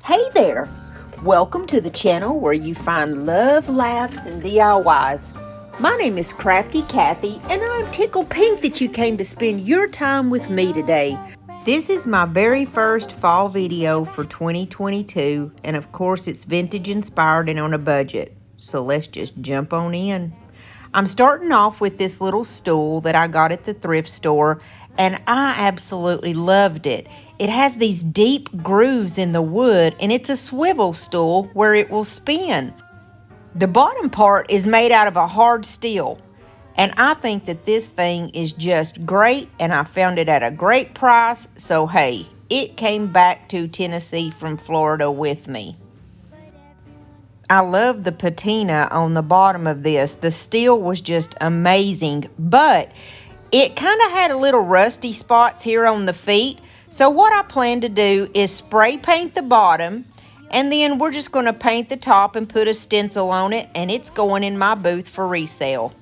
Hey there! Welcome to the channel where you find love, laughs, and DIYs. My name is Crafty Kathy, and I'm tickled pink that you came to spend your time with me today. This is my very first fall video for 2022, and of course it's vintage inspired and on a budget. So let's just jump on in. I'm starting off with this little stool that I got at the thrift store, and I absolutely loved it. It has these deep grooves in the wood, and it's a swivel stool where it will spin. The bottom part is made out of a hard steel, and I think that this thing is just great, and I found it at a great price, so hey, it came back to Tennessee from Florida with me. I love the patina on the bottom of this. The steel was just amazing, but it kind of had a little rusty spots here on the feet. So what I plan to do is spray paint the bottom, and then we're just going to paint the top and put a stencil on it, and it's going in my booth for resale.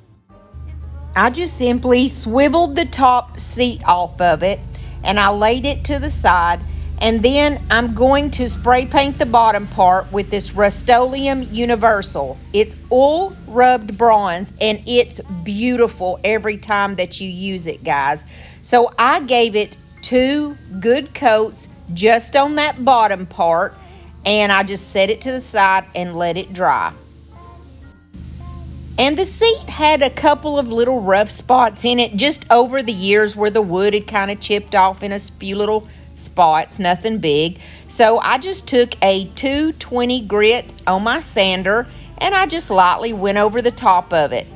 I just simply swiveled the top seat off of it, and I laid it to the side. And then I'm going to spray paint the bottom part with this Rust-Oleum Universal. It's oil rubbed bronze, and it's beautiful every time that you use it, guys. So I gave it 2 good coats just on that bottom part, and I just set it to the side and let it dry. And the seat had a couple of little rough spots in it just over the years where the wood had kind of chipped off in a few little spots, nothing big. So I just took a 220 grit on my sander, and I just lightly went over the top of it.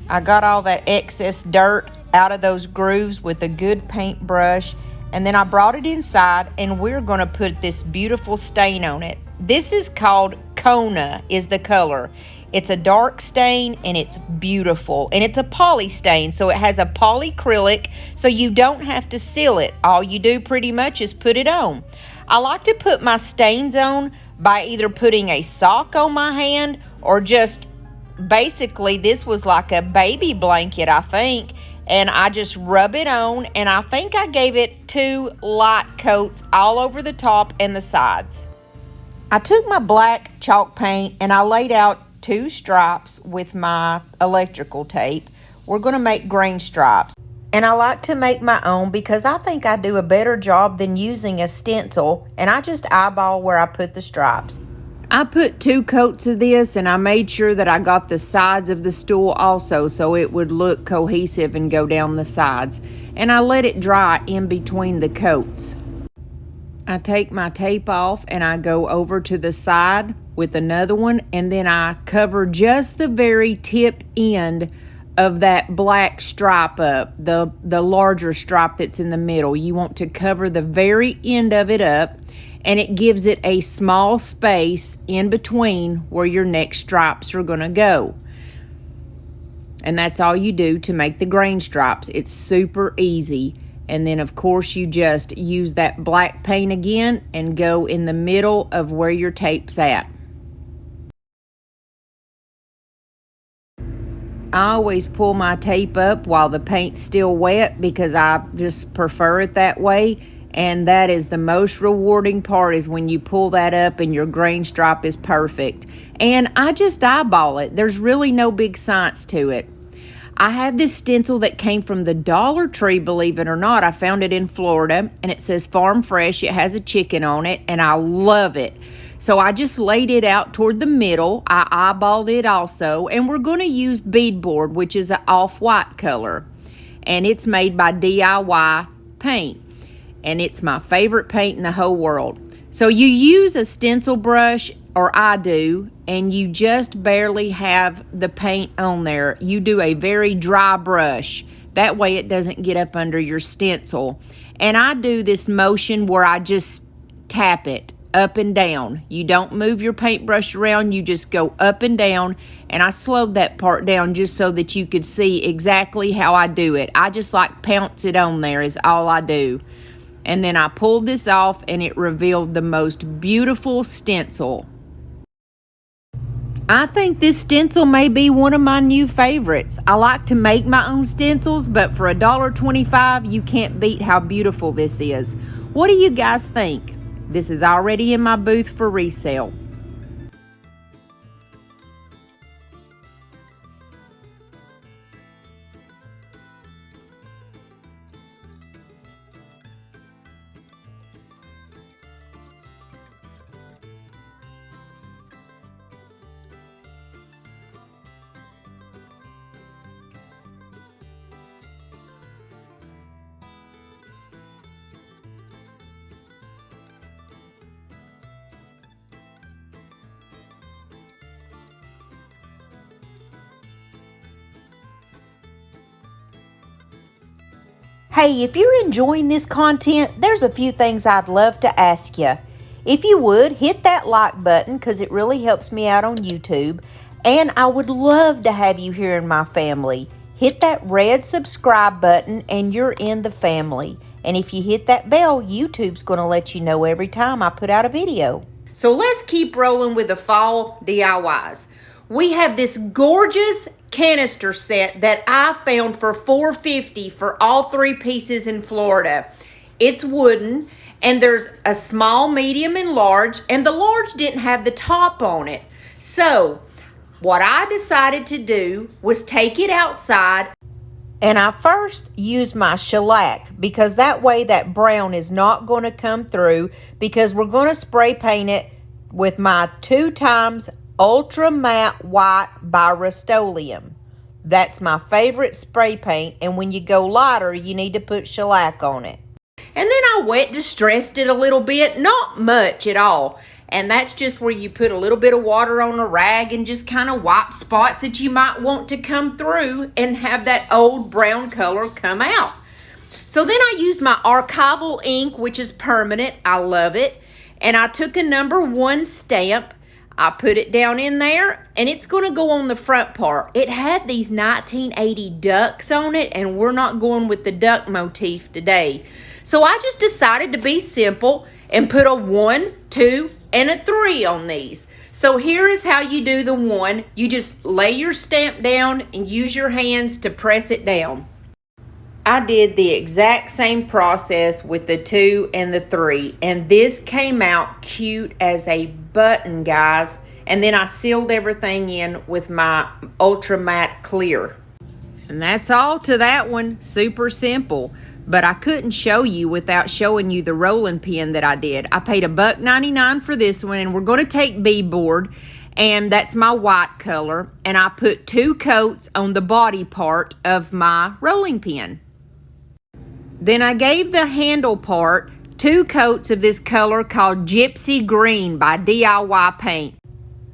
I got all that excess dirt out of those grooves with a good paintbrush, and then I brought it inside, and we're going to put this beautiful stain on it. This is called Kona is the color. It's a dark stain, and it's beautiful, and it's a poly stain, so it has a polyacrylic, so you don't have to seal it. All you do pretty much is put it on. I like to put my stains on by either putting a sock on my hand or just basically, this was like a baby blanket, I think, and I just rub it on, and I think I gave it 2 light coats all over the top and the sides. I took my black chalk paint and I laid out 2 stripes with my electrical tape. We're going to make green stripes. And I like to make my own because I think I do a better job than using a stencil, and I just eyeball where I put the stripes. I put 2 coats of this, and I made sure that I got the sides of the stool also so it would look cohesive and go down the sides. And I let it dry in between the coats. I take my tape off and I go over to the side with another one, and then I cover just the very tip end of that black stripe up, the larger stripe that's in the middle. You want to cover the very end of it up, and it gives it a small space in between where your next stripes are going to go. And that's all you do to make the grain stripes. It's super easy. And then, of course, you just use that black paint again and go in the middle of where your tape's at. I always pull my tape up while the paint's still wet because I just prefer it that way. And that is the most rewarding part, is when you pull that up and your grain stripe is perfect. And I just eyeball it. There's really no big science to it. I have this stencil that came from the Dollar Tree, believe it or not. I found it in Florida, and it says Farm Fresh. It has a chicken on it, and I love it. So I just laid it out toward the middle. I eyeballed it also, and we're going to use beadboard, which is an off-white color, and it's made by DIY Paint, and it's my favorite paint in the whole world. So you use a stencil brush, or I do, and you just barely have the paint on there. You do a very dry brush. That way it doesn't get up under your stencil. And I do this motion where I just tap it up and down. You don't move your paintbrush around, you just go up and down. And I slowed that part down just so that you could see exactly how I do it. I just like pounce it on there is all I do. And then I pulled this off, and it revealed the most beautiful stencil. I think this stencil may be one of my new favorites. I like to make my own stencils, but for $1.25, you can't beat how beautiful this is. What do you guys think? This is already in my booth for resale. Hey, if you're enjoying this content, there's a few things I'd love to ask you. If you would, hit that like button because it really helps me out on YouTube. And I would love to have you here in my family. Hit that red subscribe button and you're in the family. And if you hit that bell, YouTube's going to let you know every time I put out a video. So let's keep rolling with the fall DIYs. We have this gorgeous canister set that I found for $4.50 for all 3 pieces in Florida. It's wooden, and there's a small, medium, and large, and the large didn't have the top on it. So what I decided to do was take it outside, and I first used my shellac because that way that brown is not going to come through, because we're going to spray paint it with my 2x Ultra Matte White by Rust-Oleum. That's my favorite spray paint, and when you go lighter, you need to put shellac on it. And then I wet distressed it a little bit, not much at all. And that's just where you put a little bit of water on a rag and just kind of wipe spots that you might want to come through and have that old brown color come out. So then I used my archival ink, which is permanent. I love it. And I took a number 1 stamp. I put it down in there, and it's going to go on the front part. It had these 1980 ducks on it, and we're not going with the duck motif today. So I just decided to be simple and put a 1, 2, and a 3 on these. So here is how you do the 1. You just lay your stamp down and use your hands to press it down. I did the exact same process with the 2 and the 3, and this came out cute as a button, guys. And then I sealed everything in with my Ultra Matte Clear. And that's all to that one. Super simple. But I couldn't show you without showing you the rolling pin that I did. I paid $1.99 for this one, and we're going to take beadboard, and that's my white color. And I put 2 coats on the body part of my rolling pin. Then I gave the handle part 2 coats of this color called Gypsy Green by DIY Paint.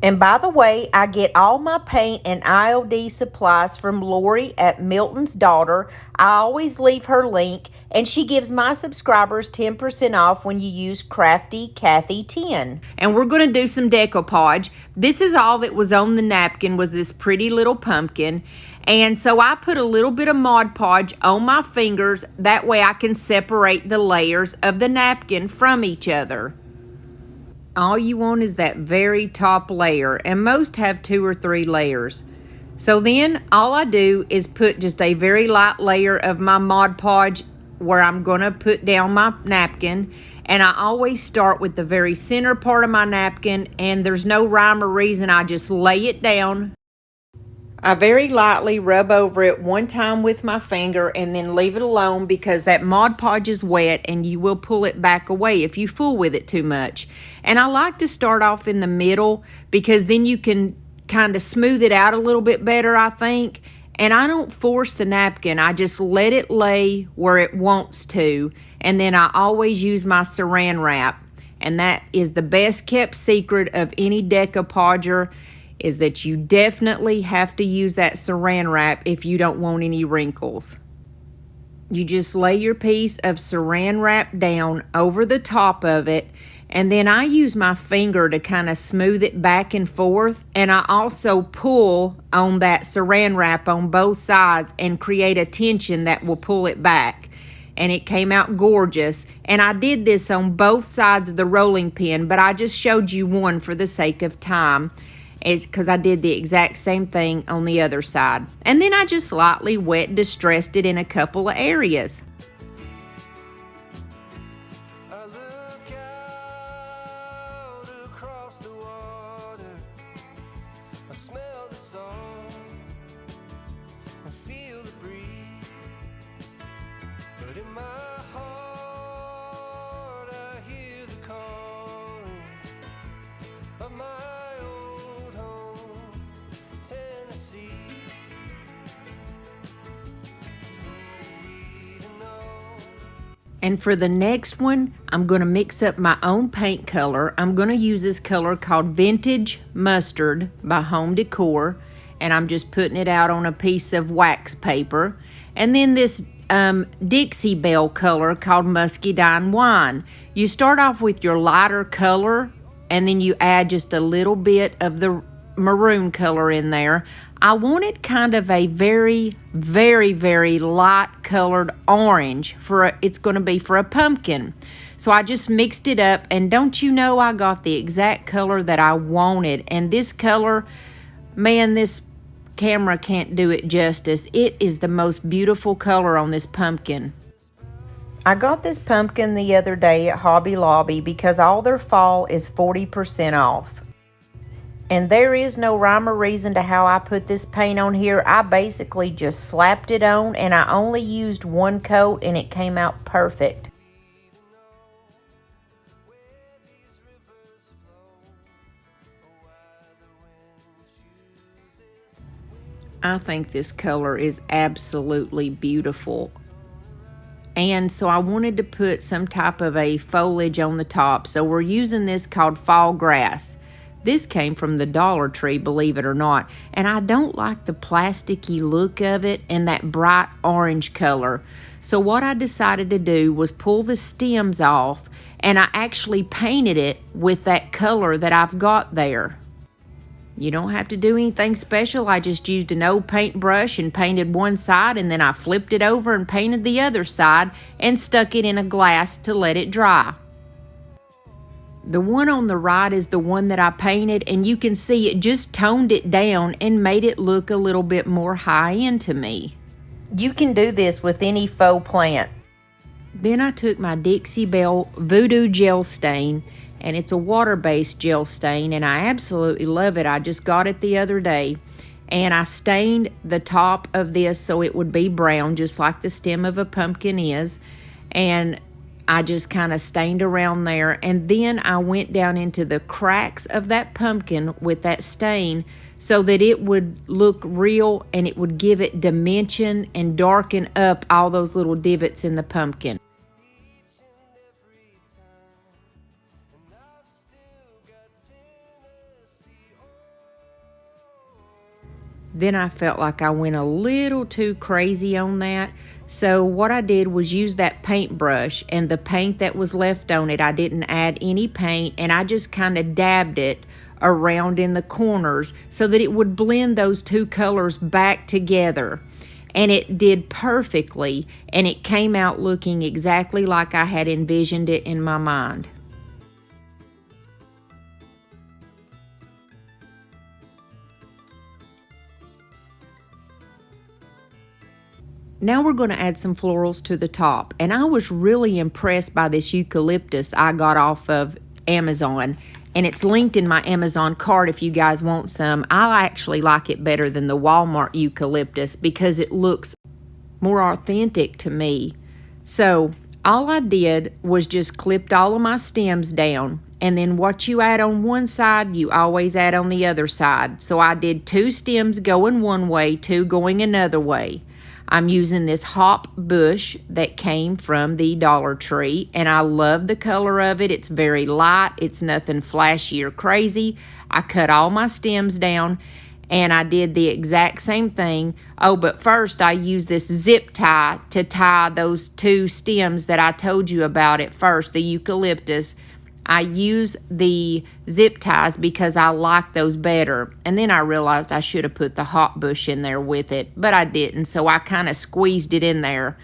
And by the way, I get all my paint and IOD supplies from Lori at Milton's Daughter. I always leave her link, and she gives my subscribers 10% off when you use Crafty Kathy 10. And we're going to do some decoupage. This is all that was on the napkin, was this pretty little pumpkin. And so I put a little bit of Mod Podge on my fingers. That way I can separate the layers of the napkin from each other. All you want is that very top layer, and most have 2 or 3 layers. So then all I do is put just a very light layer of my Mod Podge where I'm going to put down my napkin. And I always start with the very center part of my napkin, and there's no rhyme or reason. I just lay it down. I very lightly rub over it 1 time with my finger and then leave it alone, because that Mod Podge is wet and you will pull it back away if you fool with it too much. And I like to start off in the middle, because then you can kind of smooth it out a little bit better, I think. And I don't force the napkin. I just let it lay where it wants to. And then I always use my saran wrap. And that is the best kept secret of any decoupager, is that you definitely have to use that saran wrap if you don't want any wrinkles. You just lay your piece of saran wrap down over the top of it, and then I use my finger to kind of smooth it back and forth, and I also pull on that saran wrap on both sides and create a tension that will pull it back. And it came out gorgeous. And I did this on both sides of the rolling pin, but I just showed you one for the sake of time. It's because I did the exact same thing on the other side. And then I just lightly wet distressed it in a couple of areas. But in my heart I hear the calling of my old home, Tennessee. And for the next one, I'm going to mix up my own paint color. I'm going to use this color called Vintage Mustard by Home Decor. And I'm just putting it out on a piece of wax paper. And then this Dixie Belle color called Muscadine Wine. You start off with your lighter color, and then you add just a little bit of the maroon color in there. I wanted kind of a very, very, very light colored orange it's going to be for a pumpkin. So I just mixed it up, and don't you know, I got the exact color that I wanted. And this color, man, this camera can't do it justice. It is the most beautiful color on this pumpkin. I got this pumpkin the other day at Hobby Lobby because all their fall is 40% off. And there is no rhyme or reason to how I put this paint on here. I basically just slapped it on, and I only used one coat, and it came out perfect. I think this color is absolutely beautiful. And so I wanted to put some type of a foliage on the top. So we're using this called fall grass. This came from the Dollar Tree, believe it or not. And I don't like the plasticky look of it and that bright orange color. So what I decided to do was pull the stems off, and I actually painted it with that color that I've got there. You don't have to do anything special. I just used an old paintbrush and painted one side, and then I flipped it over and painted the other side and stuck it in a glass to let it dry. The one on the right is the one that I painted, and you can see it just toned it down and made it look a little bit more high-end to me. You can do this with any faux plant. Then I took my Dixie Belle Voodoo Gel Stain, and it's a water-based gel stain, and I absolutely love it. I just got it the other day, and I stained the top of this so it would be brown, just like the stem of a pumpkin is, and I just kind of stained around there, and then I went down into the cracks of that pumpkin with that stain so that it would look real and it would give it dimension and darken up all those little divots in the pumpkin. Then I felt like I went a little too crazy on that. So what I did was use that paintbrush, and the paint that was left on it, I didn't add any paint, and I just kind of dabbed it around in the corners so that it would blend those two colors back together. And it did perfectly, and it came out looking exactly like I had envisioned it in my mind. Now we're going to add some florals to the top. And I was really impressed by this eucalyptus I got off of Amazon. And it's linked in my Amazon cart if you guys want some. I actually like it better than the Walmart eucalyptus because it looks more authentic to me. So all I did was just clipped all of my stems down. And then what you add on one side, you always add on the other side. So I did 2 stems going one way, 2 going another way. I'm using this hop bush that came from the Dollar Tree, and I love the color of it. It's very light. It's nothing flashy or crazy. I cut all my stems down, and I did the exact same thing. Oh, but first I used this zip tie to tie those 2 stems that I told you about at first, the eucalyptus. I use the zip ties because I like those better. And then I realized I should have put the hop bush in there with it, but I didn't, so I kind of squeezed it in there.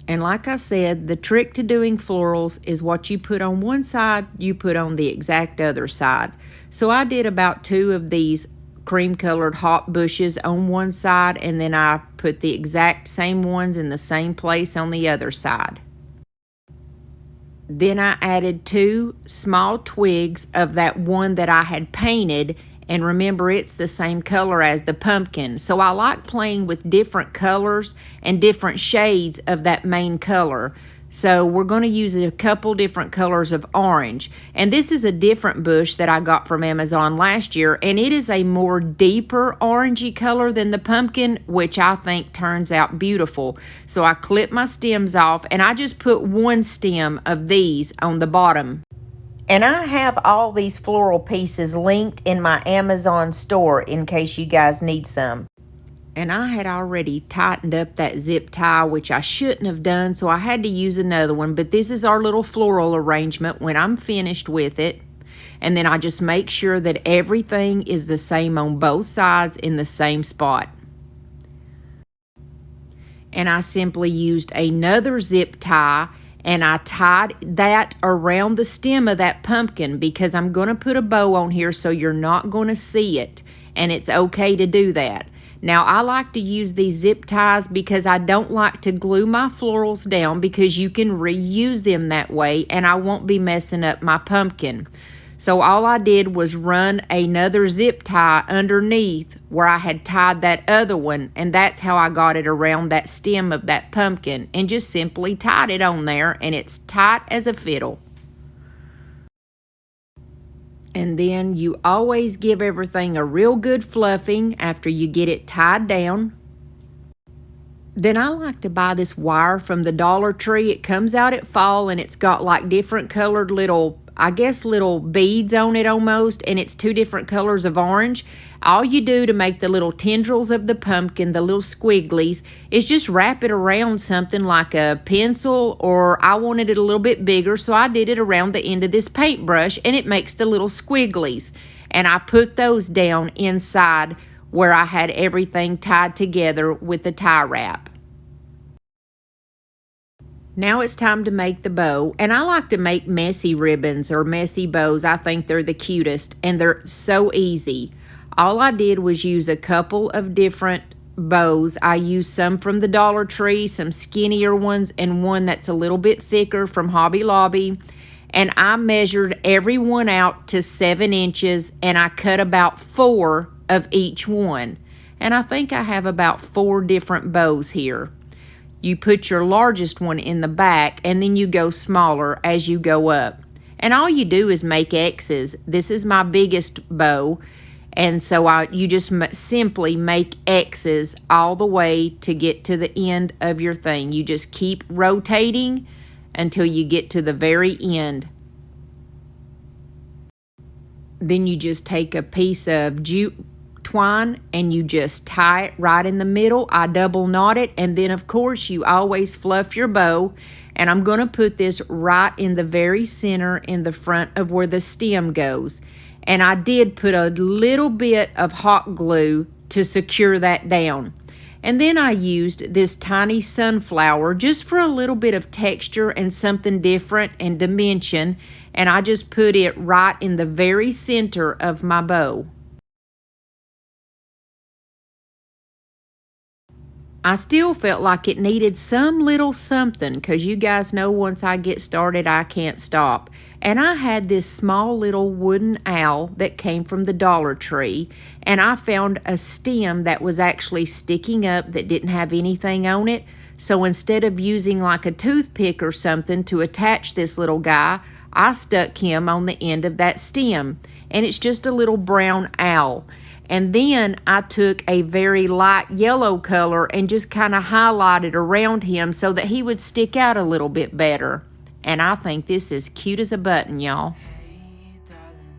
And like I said, the trick to doing florals is what you put on one side, you put on the exact other side. So I did about 2 of these cream colored hop bushes on one side, and then I put the exact same ones in the same place on the other side. Then I added 2 small twigs of that one that I had painted, And remember, it's the same color as the pumpkin. So I like playing with different colors and different shades of that main color. So we're going to use a couple different colors of orange. And this is a different bush that I got from Amazon last year. And it is a more deeper orangey color than the pumpkin, which I think turns out beautiful. So I clip my stems off and I just put one stem of these on the bottom. And I have all these floral pieces linked in my Amazon store in case you guys need some. And I had already tightened up that zip tie, which I shouldn't have done, so I had to use another one. But this is our little floral arrangement when I'm finished with it. And then I just make sure that everything is the same on both sides in the same spot. And I simply used another zip tie and I tied that around the stem of that pumpkin because I'm going to put a bow on here so you're not going to see it. And it's okay to do that. Now, I like to use these zip ties because I don't like to glue my florals down because you can reuse them that way and I won't be messing up my pumpkin. So all I did was run another zip tie underneath where I had tied that other one, and that's how I got it around that stem of that pumpkin and just simply tied it on there, and it's tight as a fiddle. And then you always give everything a real good fluffing after you get it tied down. Then I like to buy this wire from the Dollar Tree. It comes out at fall and it's got like different colored little, I guess, little beads on it almost, and it's two different colors of orange. All you do to make the little tendrils of the pumpkin, the little squigglies, is just wrap it around something like a pencil, or I wanted it a little bit bigger, so I did it around the end of this paintbrush, and it makes the little squigglies. And I put those down inside where I had everything tied together with the tie wrap. Now it's time to make the bow, and I like to make messy ribbons or messy bows. I think they're the cutest, and they're so easy. All I did was use a couple of different bows. I used some from the Dollar Tree, some skinnier ones, and one that's a little bit thicker from Hobby Lobby. And I measured every one out to 7 inches, and I cut about 4 of each one. And I think I have about 4 different bows here. You put your largest one in the back, and then you go smaller as you go up. And all you do is make X's. This is my biggest bow, and so you just simply make X's all the way to get to the end of your thing. You just keep rotating until you get to the very end. Then you just take a piece of jute twine and you just tie it right in the middle. I double knot it, and then of course you always fluff your bow. And I'm going to put this right in the very center in the front of where the stem goes. And I did put a little bit of hot glue to secure that down. And then I used this tiny sunflower just for a little bit of texture and something different and dimension. And I just put it right in the very center of my bow. I still felt like it needed some little something, because you guys know once I get started I can't stop. And I had this small little wooden owl that came from the Dollar Tree, and I found a stem that was actually sticking up that didn't have anything on it. So instead of using like a toothpick or something to attach this little guy, I stuck him on the end of that stem, and it's just a little brown owl. And then I took a very light yellow color and just kind of highlighted around him so that he would stick out a little bit better. And I think this is cute as a button, y'all. Hey, darling,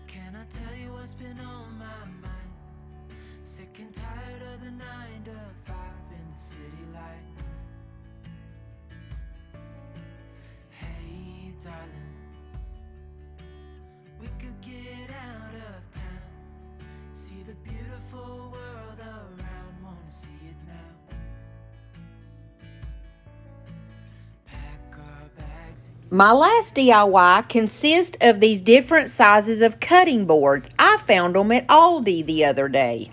can I tell you what's been on my mind? Sick and tired of the 9 to 5 in the city life. Hey, darling, we could get out of town, see the beautiful world around, wanna see it now. Pack our bags and My last DIY consists of these different sizes of cutting boards. I found them at Aldi the other day.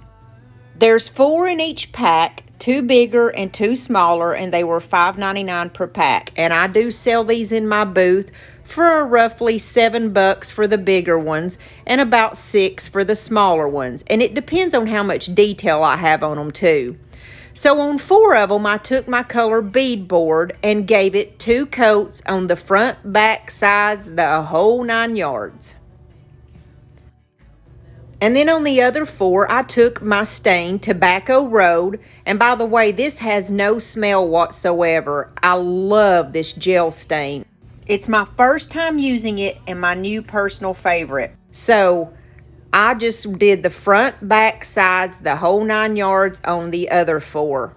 There's 4 in each pack, 2 bigger and 2 smaller, and they were $5.99 per pack. And I do sell these in my booth for roughly $7 for the bigger ones and about $6 for the smaller ones. And it depends on how much detail I have on them too. So on 4 of them, I took my color beadboard and gave it 2 coats on the front, back, sides, the whole 9 yards. And then on the other 4, I took my stain Tobacco Road. And by the way, this has no smell whatsoever. I love this gel stain. It's my first time using it and my new personal favorite. So I just did the front, back, sides, the whole 9 yards on the other 4.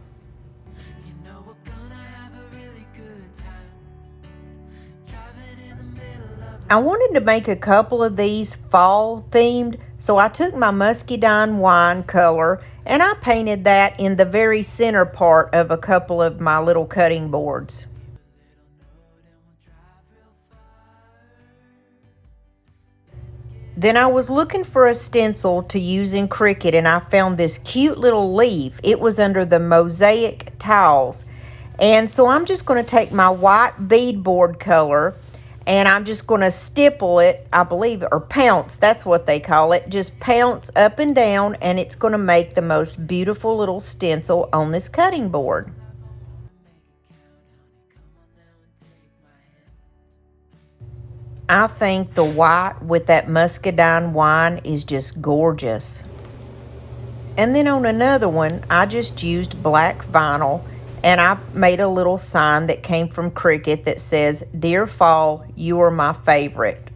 I wanted to make a couple of these fall themed, so I took my muscadine wine color and I painted that in the very center part of a couple of my little cutting boards. Then I was looking for a stencil to use in Cricut and I found this cute little leaf. It was under the mosaic tiles. And so I'm just going to take my white beadboard color and I'm just going to stipple it, I believe, or pounce, that's what they call it. Just pounce up and down and it's going to make the most beautiful little stencil on this cutting board. I think the white with that muscadine wine is just gorgeous. And then on another one, I just used black vinyl and I made a little sign that came from Cricut that says, "Dear Fall, you are my favorite."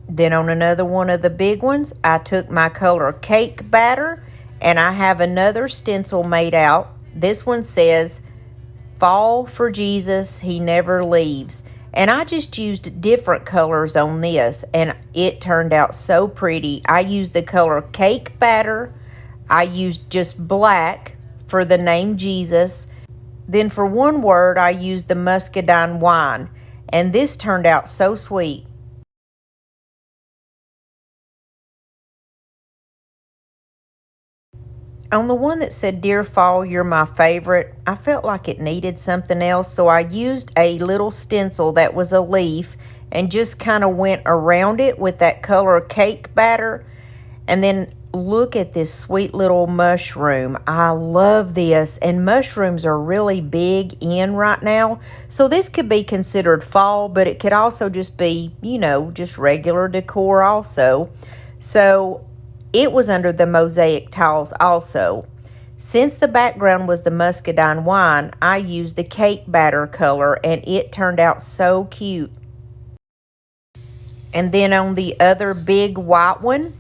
Then on another one of the big ones, I took my color Cake Batter and I have another stencil made out. This one says, "Fall for Jesus, He never leaves." And I just used different colors on this and it turned out so pretty. I used the color Cake Batter. I used just black for the name Jesus. Then for one word, I used the muscadine wine. And this turned out so sweet. On the one that said, "Dear Fall, you're my favorite," I felt like it needed something else, so I used a little stencil that was a leaf and just kind of went around it with that color Cake Batter. And then look at this sweet little mushroom. I love this, and mushrooms are really big in right now, so this could be considered fall, but it could also just be, you know, just regular decor also. So it was under the mosaic tiles also. Since the background was the muscadine wine, I used the Cake Batter color and it turned out so cute. And then on the other big white one,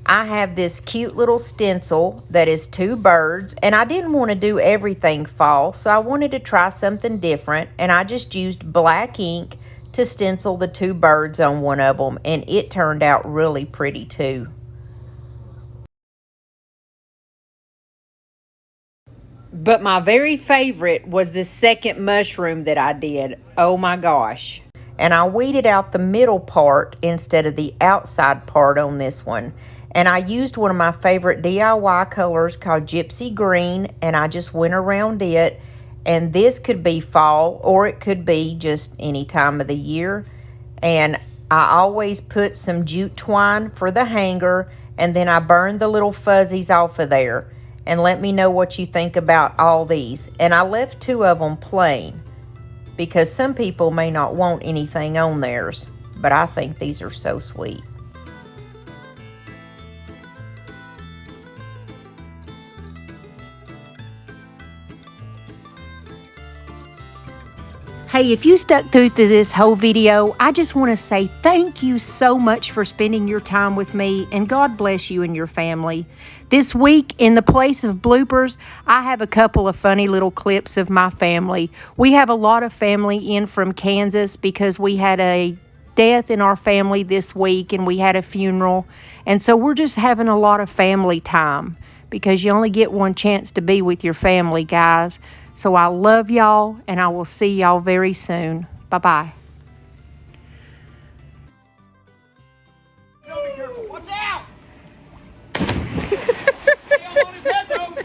I have this cute little stencil that is 2 birds, and I didn't want to do everything fall, so I wanted to try something different, and I just used black ink to stencil the 2 birds on one of them, and it turned out really pretty too. But my very favorite was the second mushroom that I did. Oh my gosh. And I weeded out the middle part instead of the outside part on this one. And I used one of my favorite DIY colors called Gypsy Green, and I just went around it. And this could be fall or it could be just any time of the year. And I always put some jute twine for the hanger, and then I burned the little fuzzies off of there. And let me know what you think about all these. And I left 2 of them plain because some people may not want anything on theirs, but I think these are so sweet. Hey, if you stuck through this whole video, I just want to say thank you so much for spending your time with me, and God bless you and your family. This week, in the place of bloopers, I have a couple of funny little clips of my family. We have a lot of family in from Kansas because we had a death in our family this week and we had a funeral. And so we're just having a lot of family time because you only get one chance to be with your family, guys. So I love y'all, and I will see y'all very soon. Bye-bye. Be careful. Watch out! Stay on his head, though.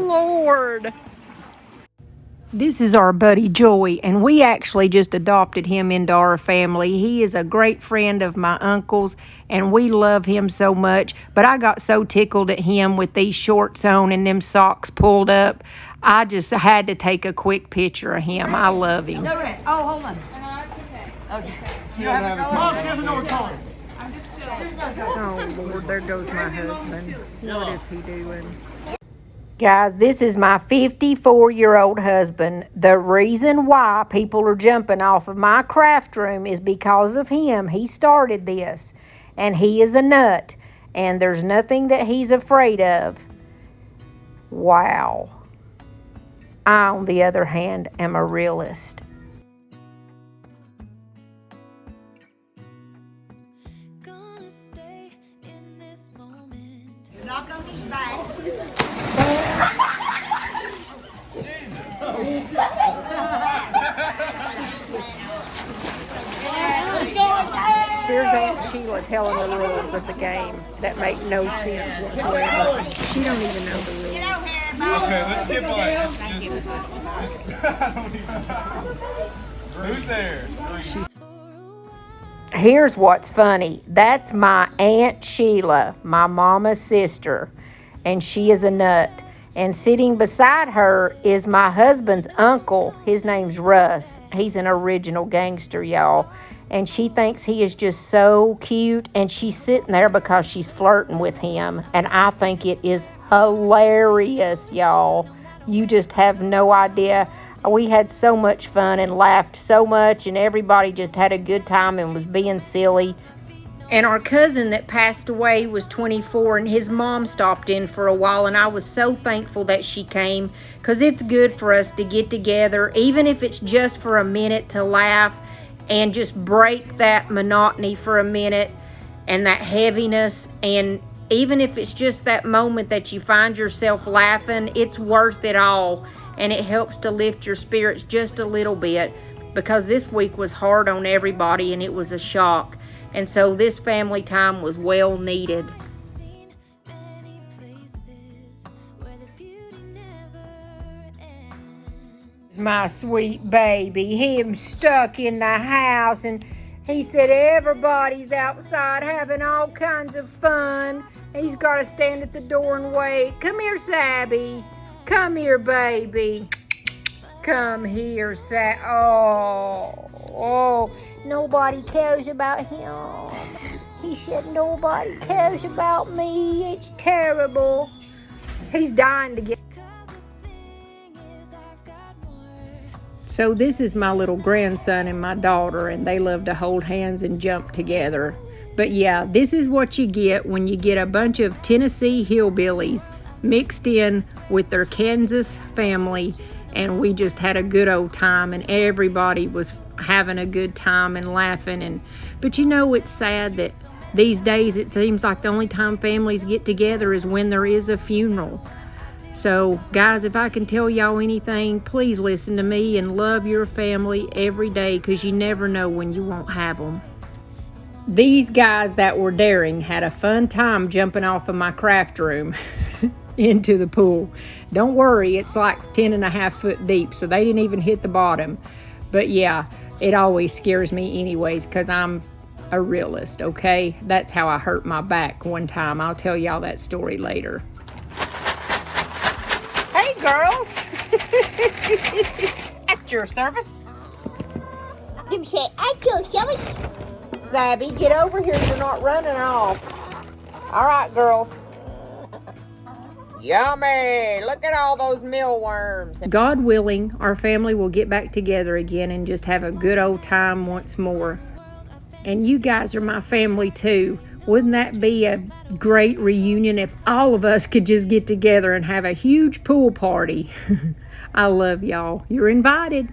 Lord. This is our buddy Joey, and we actually just adopted him into our family. He is a great friend of my uncle's, and we love him so much. But I got so tickled at him with these shorts on and them socks pulled up. I just had to take a quick picture of him. I love him. No red. Oh, hold on. Okay. She doesn't have a color. Mom, she doesn't know what color. Oh, Lord, there goes my husband. What is he doing? Guys, this is my 54-year-old husband. The reason why people are jumping off of my craft room is because of him. He started this, and he is a nut, and there's nothing that he's afraid of. Wow. I, on the other hand, am a realist. Gonna stay in this moment. You're not gonna get back. Here's Aunt Sheila telling the rules of the game that make no sense whatsoever. She don't even know the rules. Okay, let's skip by. Who's there? Here's what's funny. That's my Aunt Sheila, my mama's sister, and she is a nut. And sitting beside her is my husband's uncle. His name's Russ. He's an original gangster, y'all. And she thinks he is just so cute, and she's sitting there because she's flirting with him. And I think it is hilarious, y'all. You just have no idea. We had so much fun and laughed so much, and everybody just had a good time and was being silly. And our cousin that passed away was 24, and his mom stopped in for a while, and I was so thankful that she came, because it's good for us to get together, even if it's just for a minute, to laugh and just break that monotony for a minute and that heaviness. And even if it's just that moment that you find yourself laughing, it's worth it all, and it helps to lift your spirits just a little bit, because this week was hard on everybody and it was a shock. And so this family time was well needed. Seen many places where the beauty never ends. My sweet baby, him stuck in the house, and he said everybody's outside having all kinds of fun. He's got to stand at the door and wait. Come here, Sabby. Come here, baby. Come here, Oh, nobody cares about him. He said nobody cares about me. It's terrible. He's dying to get. So this is my little grandson and my daughter, and they love to hold hands and jump together. But yeah, this is what you get when you get a bunch of Tennessee hillbillies mixed in with their Kansas family, and we just had a good old time, and everybody was having a good time and laughing. But you know, it's sad that these days it seems like the only time families get together is when there is a funeral. So guys, if I can tell y'all anything, please listen to me and love your family every day, because you never know when you won't have them. These guys that were daring had a fun time jumping off of my craft room into the pool. Don't worry, it's like 10.5 foot deep, so they didn't even hit the bottom. But yeah, it always scares me anyways, because I'm a realist, okay? That's how I hurt my back one time. I'll tell y'all that story later. Hey girls! At your service. Them say, I kill service. Sabby, get over here, you're not running off. All right, girls. Yummy! Look at all those mealworms. God willing, our family will get back together again and just have a good old time once more. And you guys are my family too. Wouldn't that be a great reunion if all of us could just get together and have a huge pool party? I love y'all. You're invited.